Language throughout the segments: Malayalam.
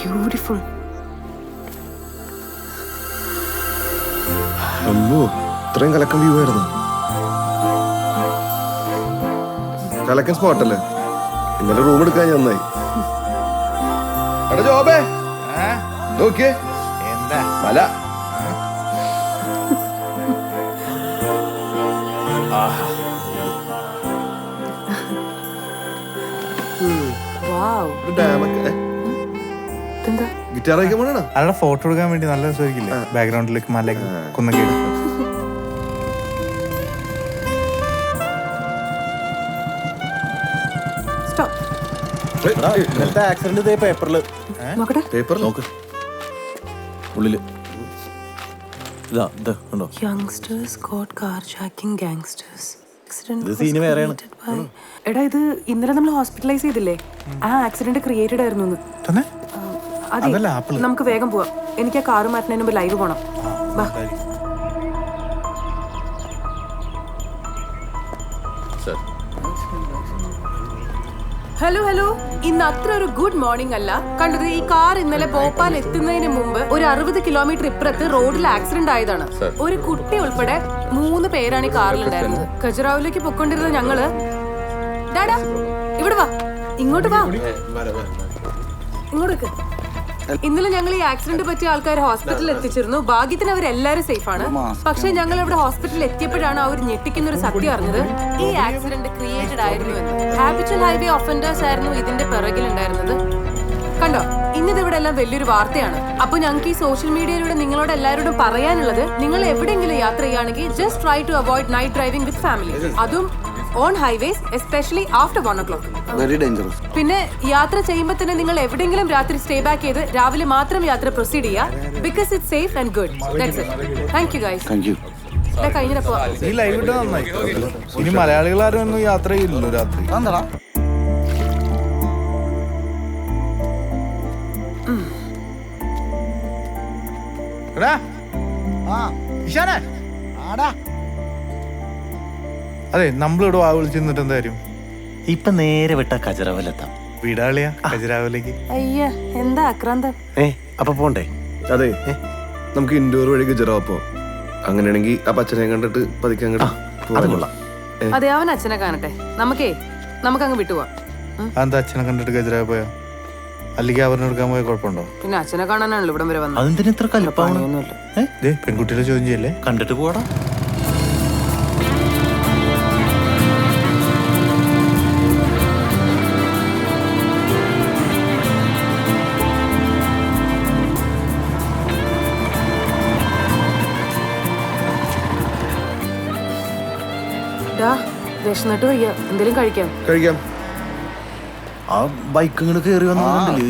ബ്യൂട്ടിഫുൾ. അമ്മോ, ഇത്രയും കലക്കം വ്യൂ ആയിരുന്നു. കലക്കൻ സ്പോട്ടല്ലേ? ഇന്നലെ റൂം എടുക്കാൻ നന്നായി. എടാ ജോബേ, നോക്കിയേ എന്താ മല. ഡാമൊക്കെ ഗിറ്റാർ വയ്ക്കാൻ പോണോ? അവരുടെ ഫോട്ടോ എടുക്കാൻ വേണ്ടി നല്ല രസമായിരിക്കില്ലേ? ബാക്ക്ഗ്രൗണ്ടിലേക്ക് മല കുന്നൊക്കെ ആക്സിഡന്റ് പേപ്പറില് പേപ്പർ നോക്ക് ഉള്ളില് ഇതാ ഉണ്ടോ? Youngsters caught carjacking gangsters. ഇത് സീന് വേറെയാണ്. എടാ ഇത് ഇന്നലെ നമ്മൾ ഹോസ്പിറ്റലൈസ് ചെയ്തില്ലേ, ആ ആക്സിഡന്റ് ക്രിയേറ്റഡ് ആയിരുന്നു. നമുക്ക് വേഗം പോവാം. എനിക്ക് ആ കാറ് മാറ്റുന്നതിന് മുമ്പ് ലൈവ് പോണം. ഹലോ ഹലോ, ഇന്ന് അത്ര ഒരു ഗുഡ് മോർണിംഗ് അല്ല. കണ്ടത് ഈ കാർ ഇന്നലെ ഭോപ്പാൽ എത്തുന്നതിന് മുമ്പ് ഒരു 60 കിലോമീറ്റർ ഇപ്പുറത്ത് റോഡിൽ ആക്സിഡന്റ് ആയതാണ്. ഒരു കുട്ടി ഉൾപ്പെടെ 3 പേരാണ് ഈ കാറിലുണ്ടായിരുന്നത്. ഖജുറാവിലേക്ക് പൊക്കൊണ്ടിരുന്ന ഞങ്ങള് ഡാഡാ ഇവിടെ വാ, ഇങ്ങോട്ട് വാ, ഇങ്ങോട്ട്. ഇന്നലെ ഞങ്ങൾ ഈ ആക്സിഡന്റ് പറ്റിയ ആൾക്കാർ ഹോസ്പിറ്റലിൽ എത്തിച്ചിരുന്നു. ഭാഗ്യത്തിന് അവരെല്ലാരും സേഫ് ആണ്. പക്ഷെ ഞങ്ങൾ ഇവിടെ ഹോസ്പിറ്റലിൽ എത്തിയപ്പോഴാണ് അവർ ഞെട്ടിക്കുന്ന ഒരു സത്യം അറിഞ്ഞത്. ഈ ആക്സിഡന്റ് ക്രിയേറ്റഡ് ആയിരുന്നു എന്ന്. ഹാബിച്വൽ ഹൈവേ ഒഫൻഡേഴ്സ് ആയിരുന്നു ഇതിന്റെ പിറകിലുണ്ടായിരുന്നത്. കണ്ടോ, ഇന്നിതിവിടെ എല്ലാം വലിയൊരു വാർത്തയാണ്. അപ്പൊ ഞങ്ങൾക്ക് ഈ സോഷ്യൽ മീഡിയയിലൂടെ നിങ്ങളോട് എല്ലാവരോടും പറയാനുള്ളത്, നിങ്ങൾ എവിടെയെങ്കിലും യാത്ര ചെയ്യുകയാണെങ്കിൽ just try to avoid night driving with family. അതും on highways, especially after 1 o'clock. Very dangerous. പിന്നെ യാത്ര ചെയ്യുമ്പോൾ തന്നെ നിങ്ങൾ എവിടെയെങ്കിലും രാത്രി സ്റ്റേ ബാക്ക് ചെയ്ത് രാവിലെ മാത്രം യാത്ര പ്രൊസീഡ് ചെയ്യുക. Because it's safe and good. That's it. Thank you guys. Thank you. കഴിഞ്ഞപ്പോ ഈ ലൈവ് ഇട്ട് നന്നായി. ഇനി മലയാളികൾ ആരും ഒന്നും യാത്ര ചെയ്യില്ലല്ലോ രാത്രി. എന്താടാ അതെ, നമ്മളിവിടെ വാ വിളിച്ചു നിന്നിട്ട് എന്തായാലും ഇപ്പൊ നേരെ വിട്ട ഖജറാവിലെത്താം. വീടാളിയാ ഖജുരാവിലേക്ക്. അയ്യ, എന്താ ആക്രാന്തം. അപ്പൊ പോണ്ടേ? അതെ, നമുക്ക് ഇൻഡോർ വഴി ഗുജറാത്ത് പോവാം. അങ്ങനെയാണെങ്കിൽ ആ പച്ചനെ കണ്ടിട്ട് പതുക്കെ അങ്ങോട്ട്. അതെ, അവൻ അച്ഛനെ കാണട്ടെ. നമുക്കങ്ങ് വിട്ടുപോവാം. അതെന്താ അച്ഛനെ കണ്ടിട്ട് ഖജുരാവ് പോയാ? അല്ലെങ്കിൽ അവരിനെ എടുക്കാൻ പോയ കുഴപ്പമുണ്ടോ? പിന്നെ അച്ഛനെ കാണാനാണല്ലോ ഇവിടം വരെ വന്നത്. അതെന്തിനാ ഇത്ര കലിപ്പാണ്? പെൺകുട്ടികളെ ചോദ്യം ചെയ്യല്ലേ? കണ്ടിട്ട് പോടാ. വിശന്നിട്ട് വയ്യ, എന്തെങ്കിലും കഴിക്കാം. ആ ബൈക്ക് ഇങ്ങോട്ട് കയറി വന്നില്ലേ?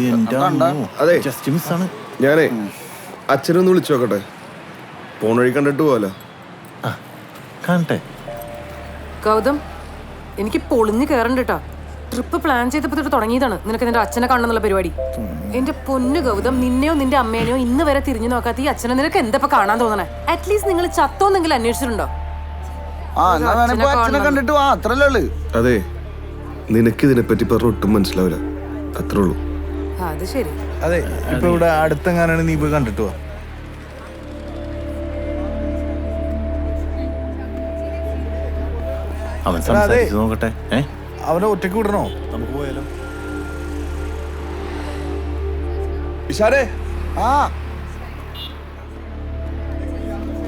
അതെ, ജസ്റ്റ് മിസ്സാണ്. ഞാനേ അച്ഛനൊന്ന് വിളിച്ചു നോക്കട്ടെ. ഫോൺ വഴി കണ്ടിട്ട് പോവാലോ. കാണട്ടെ. ഗൗതം, എനിക്ക് പൊളിഞ്ഞു കയറണ്ട കേട്ടോ. ട്രിപ്പ് പ്ലാൻ ചെയ്തപ്പോ തൊട്ട് തുടങ്ങിയതാണ് നിനക്ക് നിന്റെ അച്ഛനെ കാണണമെന്നുള്ള പരിപാടി. എന്റെ പൊന്നു ഗൗതം, നിന്നെയോ നിന്റെ അമ്മേനെയോ ഇന്ന് വരെ തിരിഞ്ഞു നോക്കാത്ത ഈ അച്ഛനെ നിനക്ക് എന്താ കാണാൻ തോന്നണേ? അറ്റ്ലീസ്റ്റ് നിങ്ങൾ ചത്തോന്നെങ്കിലും അന്വേഷിച്ചിട്ടുണ്ടോ? അതെ, നിനക്ക് ഇതിനെപ്പറ്റി പറഞ്ഞ ഒട്ടും മനസ്സിലാവില്ല, അത്രേ ഉള്ളൂ. അത് ശരി. അതെ, ഇപ്പൊ ഇവിടെ അടുത്തെങ്ങാനാണ് നീ പോയി കണ്ടിട്ട് പോവാ. അവൻ സംസാരിച്ചു നോക്കട്ടെ. അവനെ ഒറ്റയ്ക്ക് വിടണോ? നമുക്ക് പോയാലോ? ഇഷാരേ,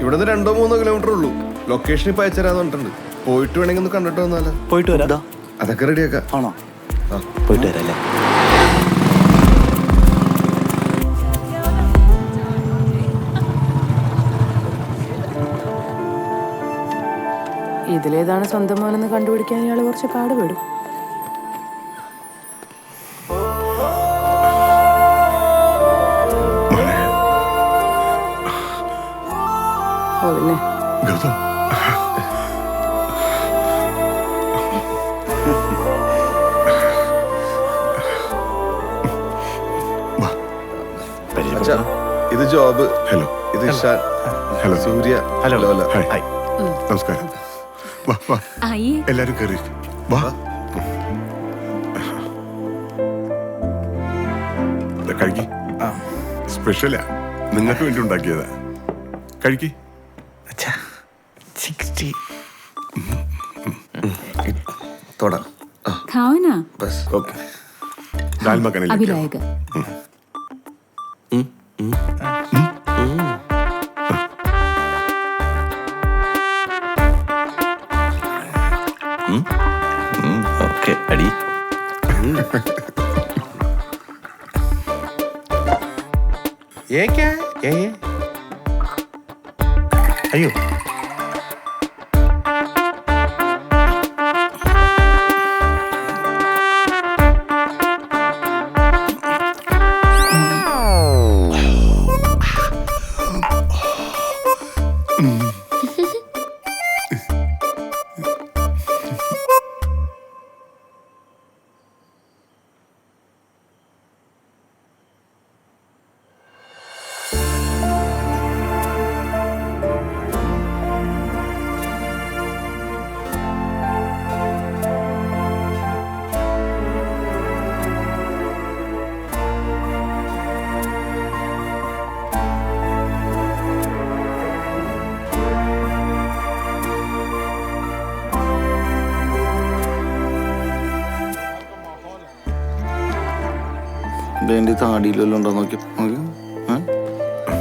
ഇവിടുന്ന് 2-3 കിലോമീറ്റർ ഉള്ളൂ. ലൊക്കേഷൻ ഇപ്പൊ അയച്ചുതരാന്ന് പറഞ്ഞിട്ടുണ്ട്. പോയിട്ട് വേണമെങ്കിൽ ഒന്ന് കണ്ടിട്ട് വന്നാലോ? പോയിട്ട് വരാം. അതൊക്കെ റെഡിയാക്കാം. ആണോ? പോയിട്ട് വരാല്ലേ? ഇതിലേതാണ് സ്വന്തം മോനെന്ന് കണ്ടുപിടിക്കാൻ ഇയാള് കുറച്ച് പാടുപെടും. ഇത് ജോബ്. ഹലോ. ഇത് ഇഷാൻ. ഹലോ. സൂര്യ. ഹലോ. ഹായ്. നമസ്കാരം. വാ എല്ലാരും കയറി വാ. കഴിക്കി. സ്പെഷ്യലാ, നിങ്ങൾക്ക് വേണ്ടി ഉണ്ടാക്കിയതാ. കഴിക്ക്. അച്ഛാ 60. थोड़ा खाओ ना बस ഓക്കെ. ദാൽ മഖാനി अभी ലേക്കോ? लाएगा ഓക്കെ അടി. ये क्या है ये अयो എൻ്റെ താടിയിലെല്ലാം ഉണ്ടോ നോക്കി നോക്കി.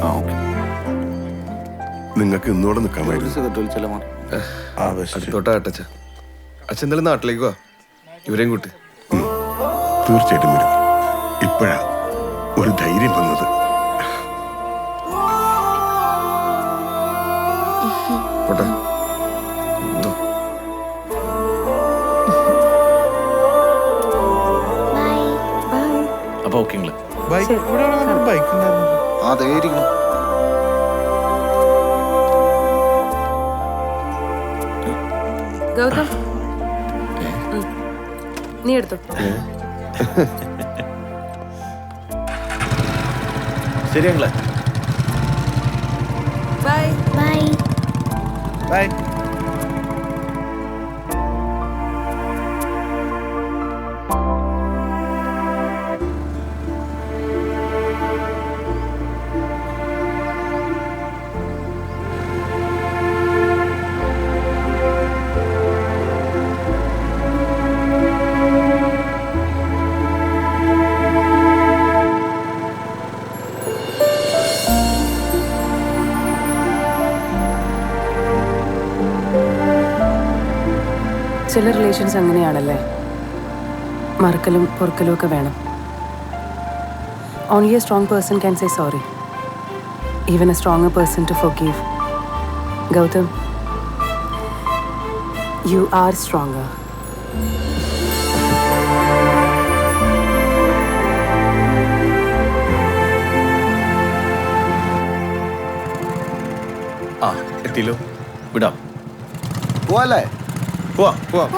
ആ ഓക്കെ. നിങ്ങൾക്ക് ഇന്നോടെ നിൽക്കാമായിരുന്നു. സിഗരറ്റ് വലിച്ചല്ല മാറി. അടുത്തോട്ടാ അട്ടച്ച. അച്ഛൻ എന്തായാലും നാട്ടിലേക്ക് വാ, ഇവരെയും കൂട്ടി. തീർച്ചയായിട്ടും വരും. ഇപ്പോഴാ ഒരു ധൈര്യം വന്നത്. പോട്ടെ. അപ്പൊ ഓക്കെങ്ങള് ബൈക്ക് ഇവിടെ ബൈക്ക് ഉണ്ടായിരുന്നു. അതേ ഇരിക്കണം. ഗൗതം നീ എടുത്തോ. ശരി ഞങ്ങളെ ബൈ. ബൈ. ചില റിലേഷൻസ് അങ്ങനെയാണല്ലേ, മറക്കലും പൊറുക്കലും ഒക്കെ വേണം. Only a strong person can say sorry, even a stronger person to forgive. Gautam, you are stronger. ആ എത്തിയല്ലോ, വിടാം. പോവാല്ലേ? പോവാ. പോവാം.